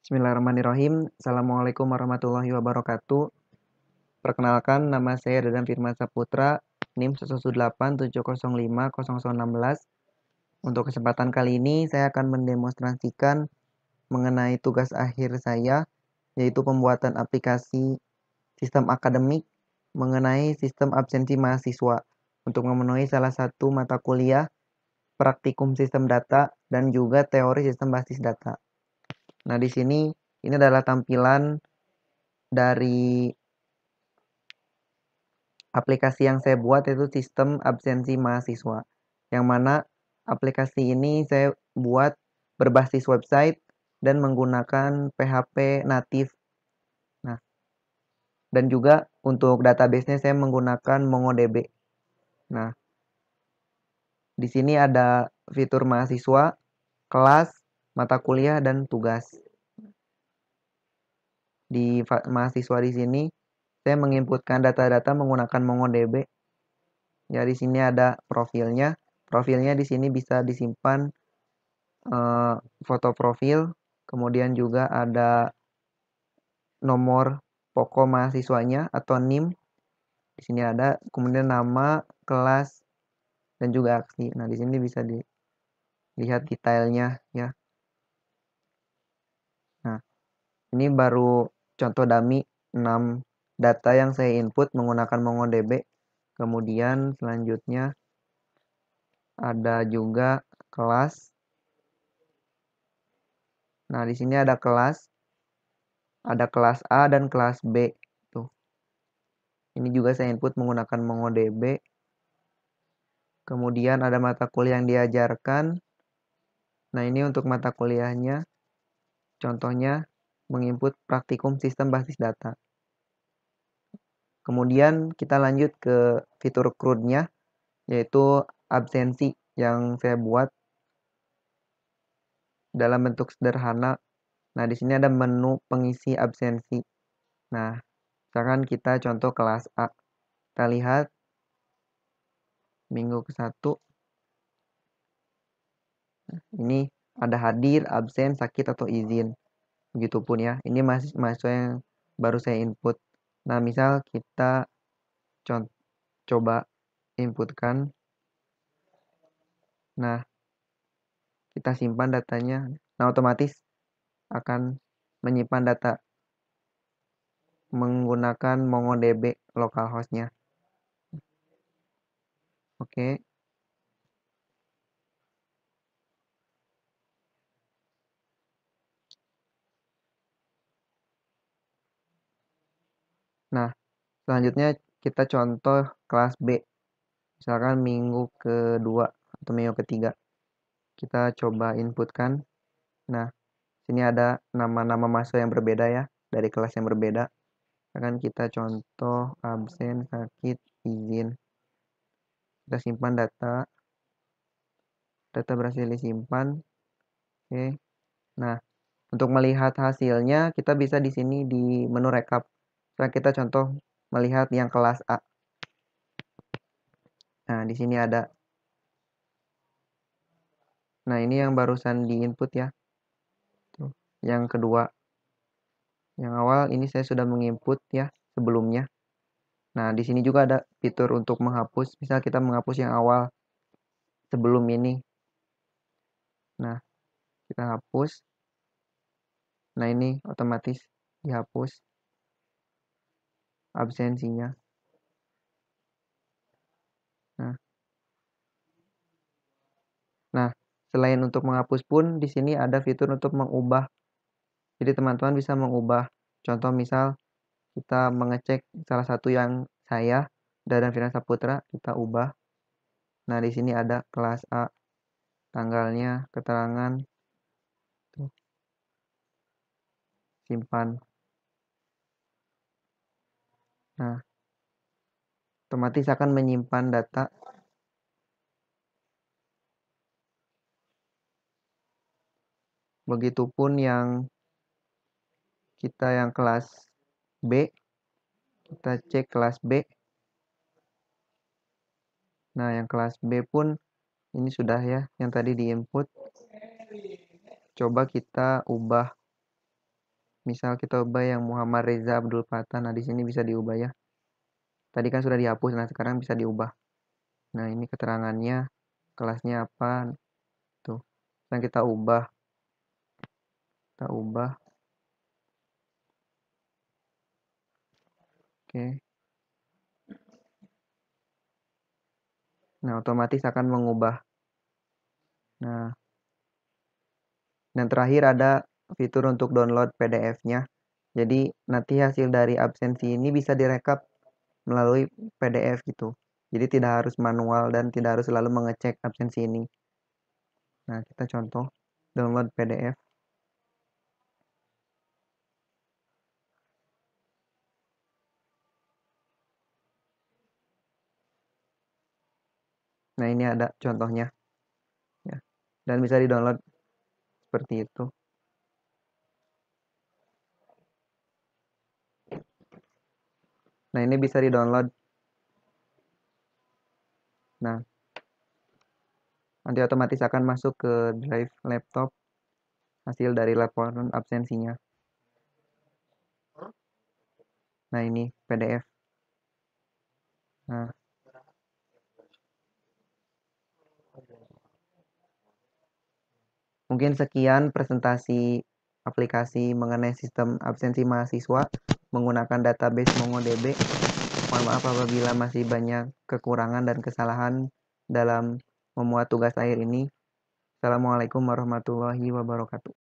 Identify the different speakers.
Speaker 1: Bismillahirrahmanirrahim. Assalamualaikum warahmatullahi wabarakatuh. Perkenalkan, nama saya Dadan Firman Saputra, NIM 11870500016. Untuk kesempatan kali ini, saya akan mendemonstrasikan mengenai tugas akhir saya, yaitu pembuatan aplikasi sistem akademik mengenai sistem absensi mahasiswa untuk memenuhi salah satu mata kuliah praktikum sistem data dan juga teori sistem basis data. Nah, di sini ini adalah tampilan dari aplikasi yang saya buat, yaitu sistem absensi mahasiswa. Yang mana aplikasi ini saya buat berbasis website dan menggunakan PHP native. Nah, dan juga untuk database-nya saya menggunakan MongoDB. Nah, di sini ada fitur mahasiswa, kelas, mata kuliah, dan tugas. Di mahasiswa di sini saya menginputkan data-data menggunakan MongoDB. Ya, di sini ada profilnya. Profilnya di sini bisa disimpan foto profil, kemudian juga ada nomor pokok mahasiswanya atau NIM. Di sini ada, kemudian nama, kelas, dan juga aksi. Nah, di sini bisa dilihat detailnya ya. Nah, ini baru contoh dummy 6 data yang saya input menggunakan MongoDB. Kemudian selanjutnya ada juga kelas. Nah, di sini ada kelas A dan kelas B. Tuh. Ini juga saya input menggunakan MongoDB. Kemudian ada mata kuliah yang diajarkan. Nah, ini untuk mata kuliahnya. Contohnya menginput praktikum sistem basis data. Kemudian kita lanjut ke fitur CRUD-nya, yaitu absensi yang saya buat dalam bentuk sederhana. Nah, di sini ada menu pengisi absensi. Nah, misalkan kita contoh kelas A. Kita lihat minggu ke-1. Ini ada hadir, absen, sakit, atau izin. Begitupun ya. Ini mahasiswa yang baru saya input. Nah, misal kita coba inputkan. Nah, kita simpan datanya. Nah, otomatis akan menyimpan data menggunakan MongoDB localhost-nya. Oke. Nah, selanjutnya kita contoh kelas B. Misalkan minggu kedua atau minggu ketiga. Kita coba inputkan. Nah, sini ada nama-nama mahasiswa yang berbeda ya, dari kelas yang berbeda. Akan kita contoh absen, sakit, izin. Kita simpan data. Data berhasil disimpan. Oke. Nah, untuk melihat hasilnya kita bisa di sini di menu rekap. Sekarang kita contoh melihat yang kelas A. Nah, di sini ada. Nah, ini yang barusan diinput ya. Tuh, yang kedua. Yang awal ini saya sudah menginput ya sebelumnya. Nah, di sini juga ada fitur untuk menghapus. Misal kita menghapus yang awal sebelum ini. Nah, kita hapus. Nah, ini otomatis dihapus absensinya. Nah, selain untuk menghapus pun di sini ada fitur untuk mengubah. Jadi teman-teman bisa mengubah. Contoh misal kita mengecek salah satu yang saya Dadan Firman Saputra, kita ubah. Nah, di sini ada kelas A, tanggalnya, keterangan, tuh, simpan. Nah, otomatis akan menyimpan data. Begitupun yang kita yang kelas B, kita cek kelas B. Nah, yang kelas B pun ini sudah ya, yang tadi diinput. Coba kita ubah Misal kita ubah yang Muhammad Reza Abdul Fatah. Nah, di sini bisa diubah ya. Tadi kan sudah dihapus, nah sekarang bisa diubah. Nah, ini keterangannya, kelasnya apa, tuh. Sekarang kita ubah. Oke. Nah, otomatis akan mengubah. Nah, dan terakhir ada fitur untuk download PDF-nya. Jadi, nanti hasil dari absensi ini bisa direkap melalui PDF gitu. Jadi, tidak harus manual dan tidak harus selalu mengecek absensi ini. Nah, kita contoh download PDF. Nah, ini ada contohnya. Ya. Dan bisa di-download seperti itu. Nah, ini bisa di-download. Nah, nanti otomatis akan masuk ke drive laptop hasil dari laporan absensinya. Nah, ini PDF. Nah, mungkin sekian presentasi aplikasi mengenai sistem absensi mahasiswa menggunakan database MongoDB. Mohon maaf apabila masih banyak kekurangan dan kesalahan dalam memuat tugas akhir ini. Assalamualaikum warahmatullahi wabarakatuh.